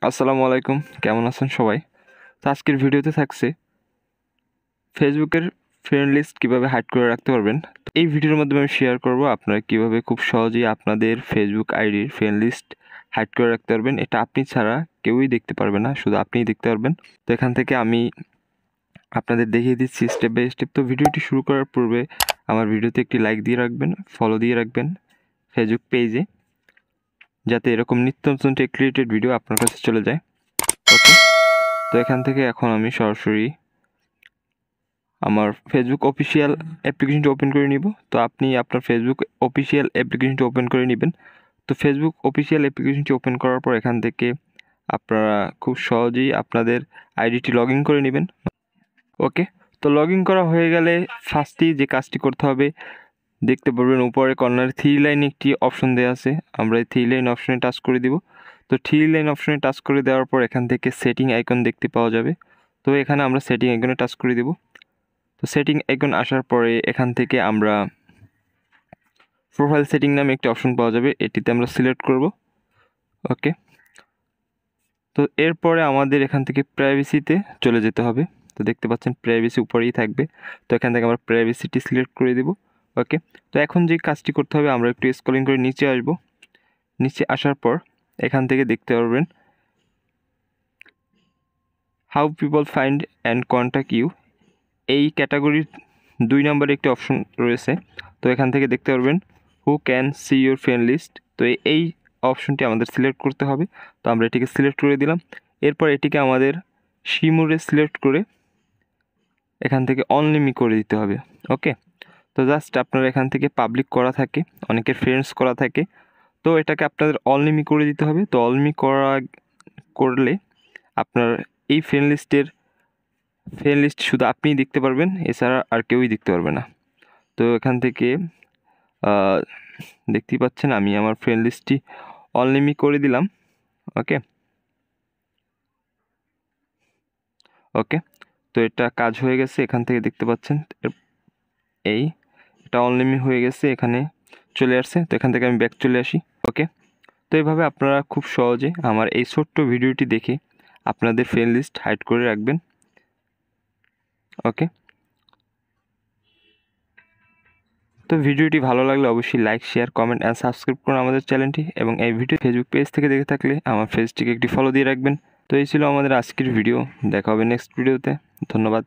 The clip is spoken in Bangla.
আসসালামু আলাইকুম, কেমন আছেন সবাই? তো আজকের ভিডিওতে থাকছে ফেসবুকের ফ্রেন্ড লিস্ট কীভাবে হাইড করে রাখতে পারবেন। তো এই ভিডিওর মাধ্যমে আমি শেয়ার করব আপনারা কীভাবে খুব সহজেই আপনাদের ফেসবুক আইডির ফ্রেন্ড লিস্ট হাইড করে রাখতে পারবেন। এটা আপনি ছাড়া কেউই দেখতে পারবে না, শুধু আপনিই দেখতে পারবেন। তো এখান থেকে আমি আপনাদের দেখিয়ে দিচ্ছি স্টেপ বাই স্টেপ। তো ভিডিওটি শুরু করার পূর্বে আমার ভিডিওতে একটি লাইক দিয়ে রাখবেন, ফলো দিয়ে রাখবেন ফেসবুক পেজে, যাতে এরকম নিত্য নতুন টেক রিলেটেড ভিডিও আপনার কাছে চলে যায়। ওকে, তো এখান থেকে এখন আমি সরাসরি আমার ফেসবুক অফিসিয়াল অ্যাপ্লিকেশনটি ওপেন করে নিব। তো আপনি আপনার ফেসবুক অফিসিয়াল অ্যাপ্লিকেশনটি ওপেন করে নেবেন। তো ফেসবুক অফিসিয়াল অ্যাপ্লিকেশনটি ওপেন করার পর এখান থেকে আপনারা খুব সহজেই আপনাদের আইডিটি লগ ইন করে নেবেন। ওকে, তো লগ ইন করা হয়ে গেলে ফার্স্টেই যে কাজটি করতে হবে, দেখতে পারবেন উপরে কর্নারে থ্রি লাইন একটি অপশন দেওয়া আছে। আমরা এই থ্রি লাইন অপশনে টাচ করে দিব। তো থ্রি লাইন অপশনে টাচ করে দেওয়ার পর এখান থেকে সেটিং আইকন দেখতে পাওয়া যাবে। তো এখানে আমরা সেটিং আইকনে টাচ করে দেব। তো সেটিং আইকন আসার পরে এখান থেকে আমরা প্রোফাইল সেটিং নামে একটি অপশন পাওয়া যাবে, এটিতে আমরা সিলেক্ট করব। ওকে, তো এরপরে আমাদের এখান থেকে প্রাইভেসিতে চলে যেতে হবে। তো দেখতে পাচ্ছেন প্রাইভেসি উপরেই থাকবে। তো এখান থেকে আমরা প্রাইভেসিটি সিলেক্ট করে দেব। ওকে, তো এখন যে কাজটি করতে হবে, আমরা একটু স্ক্রলিং করে নিচে আসব। নিচে আসার পর এখান থেকে দেখতে পারবেন how people find and contact you, এই ক্যাটাগরির 2 নম্বরে একটি অপশন রয়েছে। তো এখান থেকে দেখতে পারবেন who can see your friend list. তো এই অপশনটি আমাদের সিলেক্ট করতে হবে। তো আমরা এটিকে সিলেক্ট করে দিলাম। এরপর এটিকে আমাদের শিমুরে সিলেক্ট করে এখান থেকে অনলিমি করে দিতে হবে। ওকে, তো জাস্ট আপনার এখান থেকে পাবলিক করা থাকে, অনেকের ফ্রেন্ডস করা থাকে, তো এটাকে আপনাদের অনলিমি করে দিতে হবে। তো অনলিমি করলে আপনার এই ফ্রেন্ড লিস্ট শুধু আপনিই দেখতে পারবেন, এছাড়া আর কেউই দেখতে পারবে না। তো এখান থেকে দেখতেই পাচ্ছেন আমি আমার ফ্রেন্ড লিস্টটি অনলিমি করে দিলাম। ওকে ওকে, তো এটা কাজ হয়ে গেছে। এখান থেকে দেখতে পাচ্ছেন এটা অনলিমি হয়ে গেছে, এখানে চলে আসছে। তো এখান থেকে আমি ব্যাক চলে আসি। ওকে, তো এইভাবে আপনারা খুব সহজে আমার এই ছোট্ট ভিডিওটি দেখে আপনাদের ফ্রেন্ড লিস্ট হাইড করে রাখবেন। ওকে, তো ভিডিওটি ভালো লাগলে অবশ্যই like, share, comment and subscribe করুন আমাদের চ্যানেলটি, এবং এই ভিডিও ফেসবুক পেজ থেকে দেখে থাকলে আমার পেজটিকে একটি ফলো দিয়ে রাখবেন। তো এই ছিল আমাদের আজকের ভিডিও, দেখা হবে নেক্সট ভিডিওতে। ধন্যবাদ।